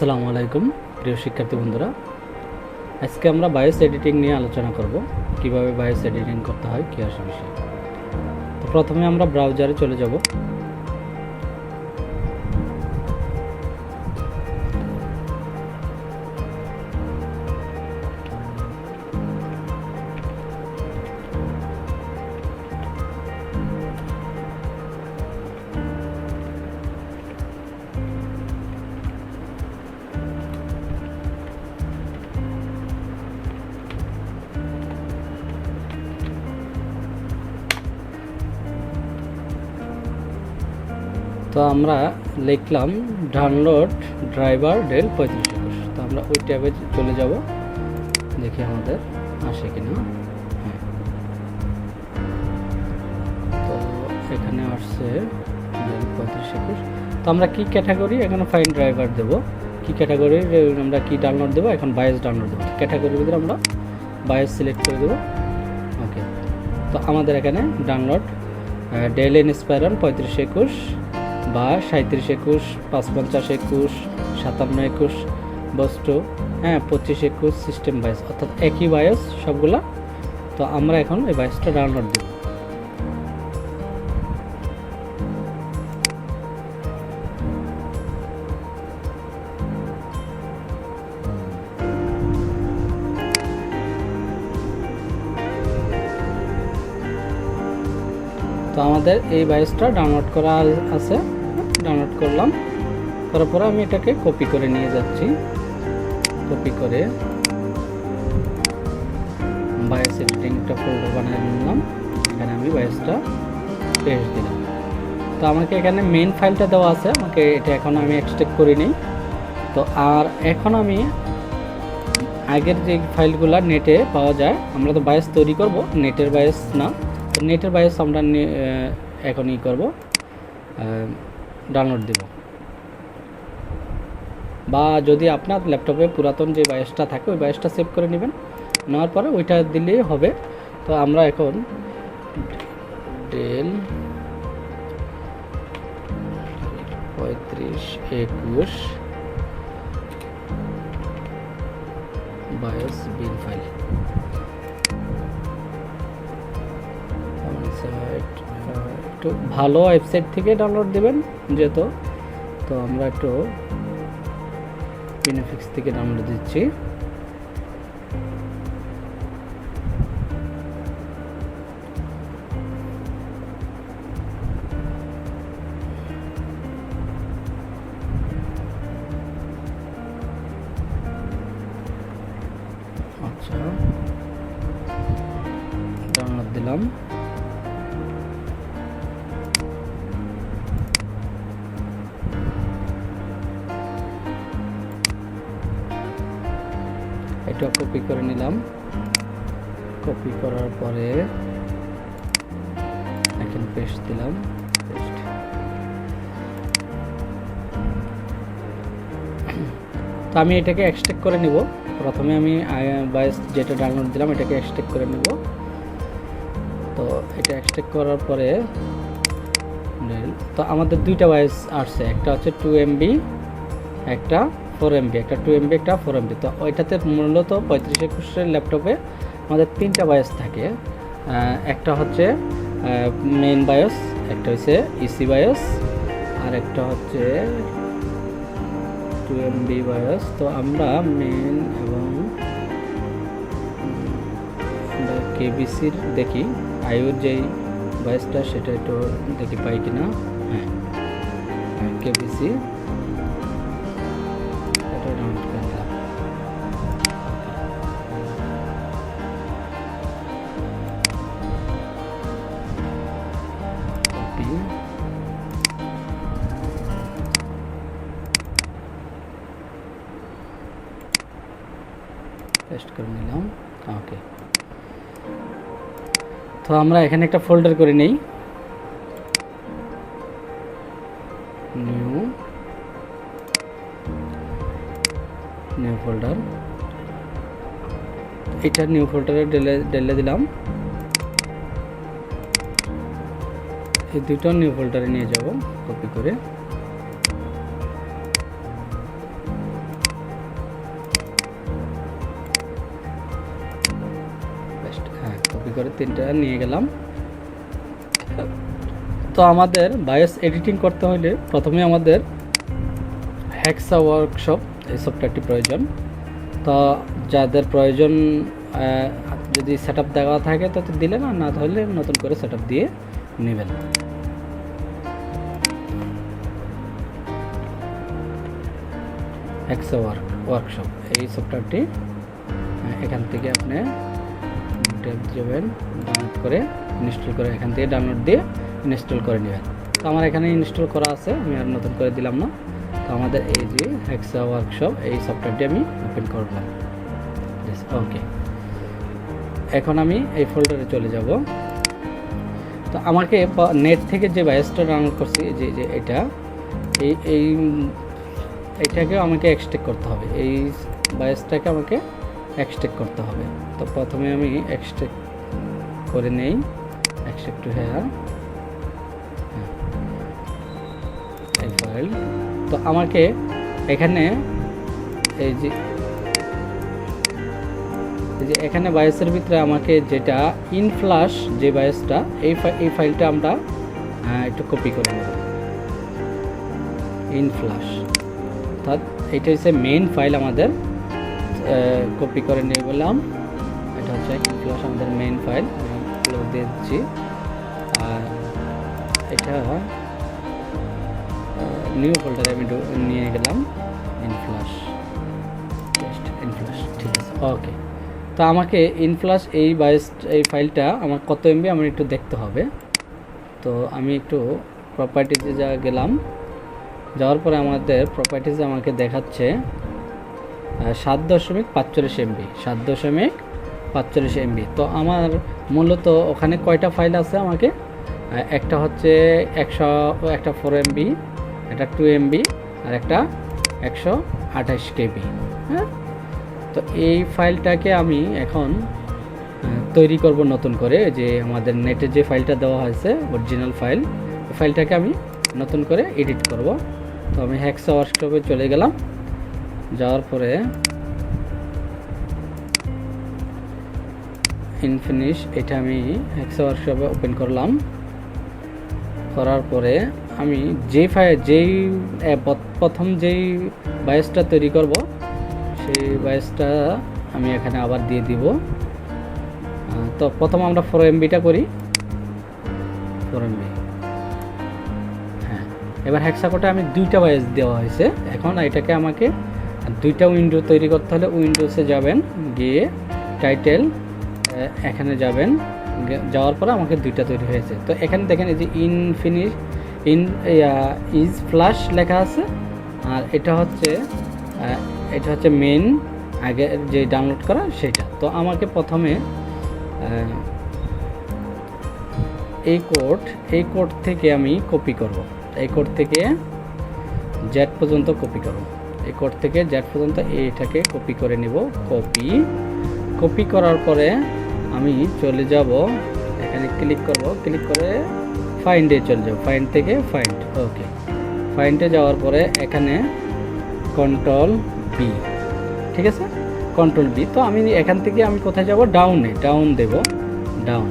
আসসালামু আলাইকুম প্রিয় শিক্ষার্থী বন্ধুরা, আজকে আমরা বায়োস এডিটিং নিয়ে আলোচনা করব। কিভাবে বায়োস এডিটিং করতে হয় কি আসে বিষয়। তো প্রথমে আমরা ব্রাউজারে চলে যাব। তো আমরা লিখলাম ডাউনলোড ড্রাইভার ডেল 3521। তো আমরা ওই ট্যাবে চলে যাব, দেখি আমাদের আসে কিনা। হ্যাঁ, তো এখানে আসছে ডেল 3521। তো আমরা কি ক্যাটাগরি, এখানে ফাইন ড্রাইভার দেব। কি ক্যাটাগরি আমরা কি ডাউনলোড দেবো, এখন বায়োস ডাউনলোড দেবো। ক্যাটাগরির ভিতরে আমরা বায়োস সিলেক্ট করে দেবো। ওকে, তো আমাদের এখানে ডাউনলোড ডেল ইন্সপায়রন 3521 বা 3721, 5521, 5721 বস্তু, 2521 সিস্টেম বায়োস, অর্থাৎ একই বায়োস সবগুলা। তো আমরা এখন এই বায়োসটা ডাউনলোড দেব। তো আমাদের এই বায়োসটা ডাউনলোড করা আছে, ডাউনলোড করলাম। করার পরে আমি এটাকে কপি করে নিয়ে যাচ্ছি। কপি করে বায়োস এডিটিং একটা ফোল্ডার বানিয়ে নিলাম। এখানে আমি বায়োসটা পেস্ট দিলাম। তো আমাকে এখানে মেইন ফাইলটা দেওয়া আছে, আমাকে এটা এখন আমি এক্সট্রাক্ট করে নিই। তো আর এখন আমি আগের যে ফাইলগুলো নেটে পাওয়া যায়, আমরা তো বায়োস তৈরি করব, নেটের বায়োস না। তো নেটের বায়োস আমরা এখন করব, ডাউনলোড দেব। বা যদি আপনার ল্যাপটপে পুরাতন যে বায়োসটা থাকে ওই বায়োসটা সেভ করে নেবেন, নেওয়ার পরে ওইটা দিলেই হবে। তো আমরা এখন ডেল 3521 বায়োস বিন ফাইল, একটু ভালো ওয়েবসাইট থেকে ডাউনলোড দেবেন যেহেতু। তো আমরা একটু বেনিফিক্স থেকে ডাউনলোড দিচ্ছি। আচ্ছা, ডাউনলোড দিলাম। এটা কপি করে নিলাম। কপি করার পরে এখানে পেস্ট দিলাম। পেস্ট। তো আমি এটাকে এক্সট্রাক্ট করে নিব। প্রথমে আমি বায়োস যেটা ডাউনলোড দিলাম এটাকে এক্সট্রাক্ট করে নেব। তো এটা এক্সট্রাক্ট করার পরে তো আমাদের দুইটা বায়োস আসছে, একটা হচ্ছে 2 MB, একটা 4 MB, একটা 2 MB, একটা 4 MB। তো ওইটাতে মূলত 3521 ল্যাপটপে আমাদের তিনটা বায়োস থাকে। একটা হচ্ছে মেইন বায়োস, একটা হচ্ছে ইসি বায়োস, আর একটা হচ্ছে 2 MB বায়োস। তো আমরা মেইন এবং কেবিসির দেখি, আইওর যেই বায়োসটা সেটা একটু দেখি পাই কিনা। হ্যাঁ, কেবিসি পেস্ট করে নিলাম। ওকে, তো আমরা এখানে একটা ফোল্ডার করে নেই। নিউ ফোল্ডার, এটা নিউ ফোল্ডারে ডেলে দিলাম। এই দুটো নিউ ফোল্ডারে নিয়ে যাব কপি করে। 3টা নিয়ে গেলাম। তো আমাদের বায়োস এডিটিং করতে হলে প্রথমে আমাদের হেক্সা ওয়ার্কশপ এই সফটওয়্যারটি প্রয়োজন। তো যাদের প্রয়োজন যদি সেটআপ দেওয়া থাকে তো দিলেন, আর না তাহলে নতুন করে সেটআপ দিয়ে নেবেন। হেক্সা ওয়ার্কশপ এই সফটওয়্যারটি এখান থেকে আপনি যাবেন, ডাউনলোড করে ইনস্টল করে এখান থেকে ডাউনলোড দিয়ে ইনস্টল করে নেবেন। তো আমার এখানে ইনস্টল করা আছে, আমি আর নতুন করে দিলাম না। তো আমাদের এই যে হেক্সা ওয়ার্কশপ এই সফটওয়্যারটি আমি ওপেন করলাম। ওকে, এখন আমি এই ফোল্ডারে চলে যাব। তো আমাকে নেট থেকে যে বায়োসটা ডাউনলোড করছি, যে এটা এইটাকে আমাকে এক্সট্রাক্ট করতে হবে, এই বায়োসটাকে আমাকে এক্সট্রাক্ট করতে হবে। তো প্রথমে আমি এক্সট্রাক্ট করে নেই, এক্সট্রাক্ট টু হেয়ার এই ফাইল। তো আমাকে এখানে এই যে এখানে বায়োসের ভিতরে আমাকে যেটা ইনফ্লাশ যে বায়োসটা এই ফাইলটা আমরা একটু কপি করে নেব। ইনফ্লাশ অর্থাৎ এটা হচ্ছে মেইন ফাইল আমাদের, কপি করে নিয়ে গেলাম। এটা হচ্ছে ইনফ্লাশ আমাদের মেইন ফাইল, ক্লোজ দিয়ে দিচ্ছি। আর এটা নিউ ফোল্ডারে আমি নিয়ে গেলাম ইনফ্লাশ, ঠিক আছে। ওকে, তো আমাকে ইনফ্লাশ এই ফাইলটা আমার কত এমবি আমার একটু দেখতে হবে। তো আমি একটু প্রপার্টিজে গেলাম, যাওয়ার পরে আমাদের প্রপার্টিজে আমাকে দেখাচ্ছে 7.45 এমবি, 7.45 এমবি। তো আমার মূলত ওখানে কয়টা ফাইল আছে, আমাকে একটা হচ্ছে 4 এমবি, একটা 2 এমবি, আর একটা 128 কেবি। হ্যাঁ, তো এই ফাইলটাকে আমি এখন তৈরি করব নতুন করে, যে আমাদের নেটে যে ফাইলটা দেওয়া হয়েছে অরিজিনাল ফাইল, এই ফাইলটাকে আমি নতুন করে এডিট করব। তো আমি হেক্সা ওয়ার্কশপে চলে গেলাম, যাওয়ার পরে ইনফিনিশ এটা আমি হেক্সা ওয়ার্কশপে ওপেন করলাম। করার পরে আমি প্রথম যেই বায়োসটা তৈরি করব সেই বায়োসটা আমি এখানে আবার দিয়ে দিব। তো প্রথম আমরা 4 এমবিটা করি, 4 এমবি। হ্যাঁ, এবার হেক্সাকোডে আমি 2টা বায়োস দেওয়া হয়েছে। এখন এটাকে আমাকে 2টা উইন্ডো তৈরি করতে হলে উইন্ডোসে যাবেন, গিয়ে টাইটেল এখানে যাবেন, যাওয়ার পরে আমাকে 2টা তৈরি হয়েছে। তো এখানে দেখেন এই যে ইজ ফ্লাশ লেখা আছে, আর এটা হচ্ছে মেইন আগে যে ডাউনলোড করা সেটা। তো আমাকে প্রথমে এই কোড থেকে আমি কপি করব, এই কোড থেকে জেড পর্যন্ত কপি করব, এই কোড থেকে জেড পর্যন্ত এইটাকে কপি করে নিব। কপি করার পরে আমি চলে যাব এখানে, ক্লিক করব, ক্লিক করে ফাইন্ডে চলে যাব, ফাইন্ড থেকে ফাইন্ড। ওকে, ফাইন্ডে যাওয়ার পরে এখানে কন্ট্রোল বি, ঠিক আছে, কন্ট্রোল বি। তো আমি এখান থেকে আমি কোথায় যাব, ডাউন দেব, ডাউন।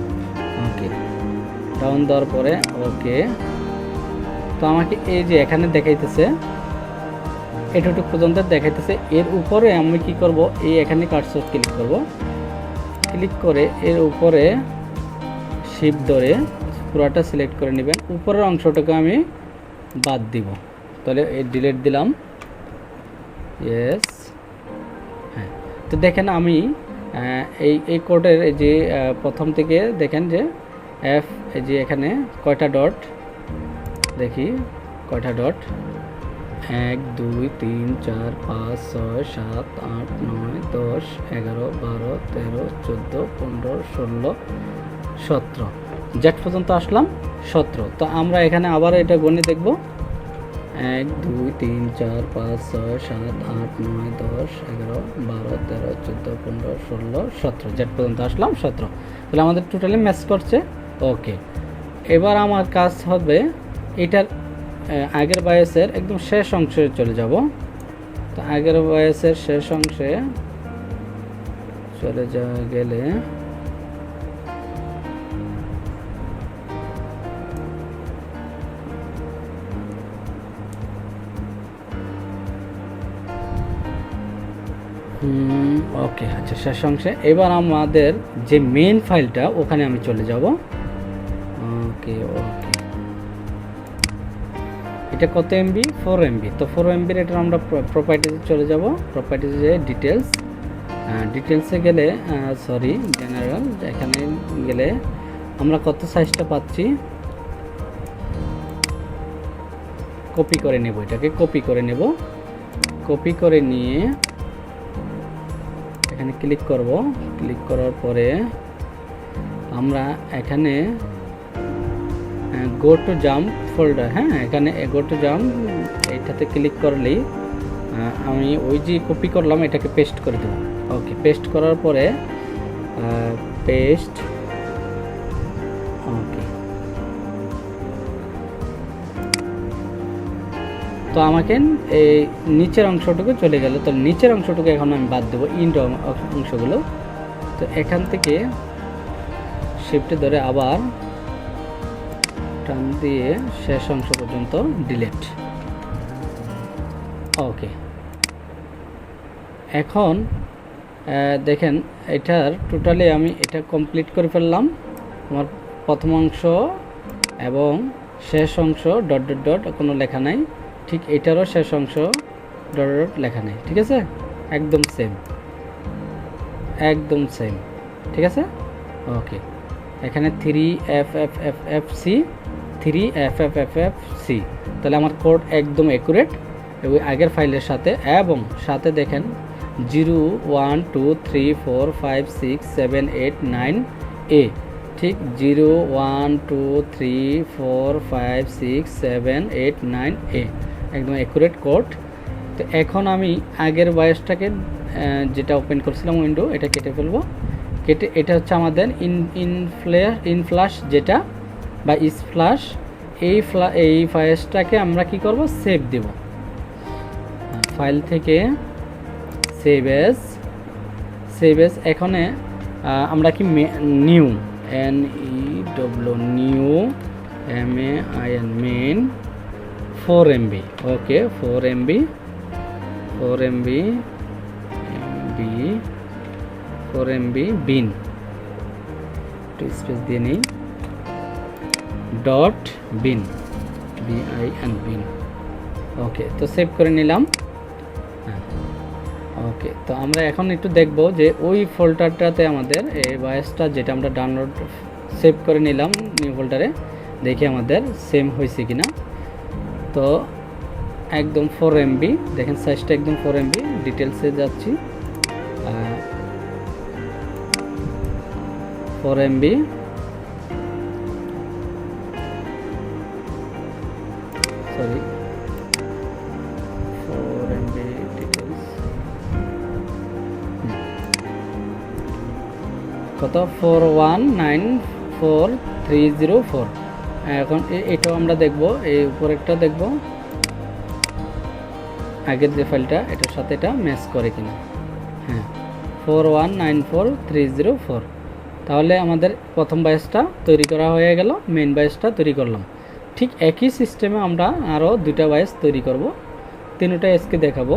ওকে, ডাউন দেওয়ার পরে ওকে। তো আমাকে এই যে এখানে দেখাইতেছে এতটুকু পর্যন্ত দেখাইতেছে। এর উপরে আমি কি করব, এই এখানে কার্সর ক্লিক করব, ক্লিক করে এর উপরে শিফট ধরে পুরোটা সিলেক্ট করে নেবেন। উপরের অংশটাকে আমি বাদ দিব, তাহলে এই ডিলিট দিলাম। ইয়েস, হ্যাঁ। তো দেখেন আমি এই কোডের এই যে প্রথম থেকে দেখেন যে এফ, এই যে এখানে কয়টা ডট, দেখি কয়টা ডট, 1 2 3 4 5 6 7 8 9 10 11 12 13 14 15 16 17 জেড পর্যন্ত আসলাম 17। তো আমরা এখানে আবার এটা গণে দেখব, 1 2 3 4 5 6 7 8 9 10 11 12 13 14 15 16 17 জেড পর্যন্ত আসলাম 17। তাহলে আমাদের টোটালি ম্যাচ করছে। ওকে, এবার আমার কাজ হবে এটার আগের বায়োসের একদম শেষ অংশে চলে যাব। তো আগের বায়োসের শেষ অংশে চলে গেলে ওকে, আচ্ছা শেষ অংশে। এবার আমাদের যে মেইন ফাইলটা ওখানে আমি চলে যাব। ওকে ওকে, এটা কত এমবি? 4 এমবি। তো 4 এমবির এটা আমরা প্রপার্টিজে চলে যাব। প্রপার্টিজে ডিটেলস, ডিটেলসে গেলে সরি জেনারেল, এখানে গেলে আমরা কত সাইজটা পাচ্ছি কপি করে নেব, এটাকে কপি করে নেব। কপি করে নিয়ে এখানে ক্লিক করব। ক্লিক করার পরে আমরা এখানে গো টু জাম্প ফোল্ডার, হ্যাঁ এখানে গো টু জাম্প এইটাতে ক্লিক করলেই আমি ওই যে কপি করলাম এটাকে পেস্ট করে দেব। ওকে, পেস্ট করার পরে পেস্ট, ওকে। তো আমাকে এই নিচের অংশটুকু চলে গেল, তো নিচের অংশটুকু এখন আমি বাদ দেবো, ইন্ড অংশগুলো। তো এখান থেকে শিফটে ধরে আবার টান দিয়ে শেষ অংশ পর্যন্ত ডিলিট। ওকে, এখন দেখেন এটার টোটালি আমি এটা কমপ্লিট করে ফেললাম। আমার প্রথম অংশ এবং শেষ অংশ ডট ডট ডট কোনো লেখা নাই, ঠিক এটারও শেষ অংশ ডট ডট লেখা নেই, ঠিক আছে, একদম সেম, একদম সেম, ঠিক আছে। ওকে, এখানে 3FFFFC 3FFFFC, তাহলে আমার কোড একদম অ্যাকুরেট ওই আগের ফাইলের সাথে, এবং সাথে দেখেন 0 1 2 3 4 5 6 7 8 9 A, ঠিক 0 1 2 3 4 5 6 7 8 9 A, একদম অ্যাকুরেট কোড। তো এখন আমি আগের বায়োসটাকে যেটা ওপেন করছিলাম উইন্ডো, এটা কেটে ফেলবো। কেটে এটা হচ্ছে আমাদের ইনফ্লাশ যেটা বা ইসফ্লাশ, এই ফাইলটাকে আমরা কি করব, সেভ দেব। ফাইল থেকে সেভ এজ, এখানে আমরা কি new new MAIN main 4 MB, ওকে 4 MB বিন, একটু স্পেস দিয়ে নিই, ডট বিন BIN বিন। ওকে, তো সেভ করে নিলাম। ওকে, তো আমরা এখন একটু দেখব যে ওই ফোল্ডারটাতে আমাদের এই বায়োসটা যেটা আমরা ডাউনলোড সেভ করে নিলাম নিউ ফোল্ডারে, দেখি আমাদের সেম হয়েছে কিনা। তো একদম 4 MB, দেখেন সাইজটা একদম 4 MB। ডিটেলসে যাচ্ছি, 4 MB, সরি 4 MB ডিটেলস কত 4194304। এখন এটাও আমরা দেখব, এই উপরেরটা দেখব আগের যে ফাইলটা এটার সাথে এটা ম্যাচ করে কিনা। হ্যাঁ, 4194304। তাহলে আমাদের প্রথম বায়োসটা তৈরি করা হয়ে গেল, মেইন বায়োসটা তৈরি করলাম। ঠিক একই সিস্টেমে আমরা আরও দুইটা বায়োস তৈরি করব, তিনটা এসকে দেখাবো।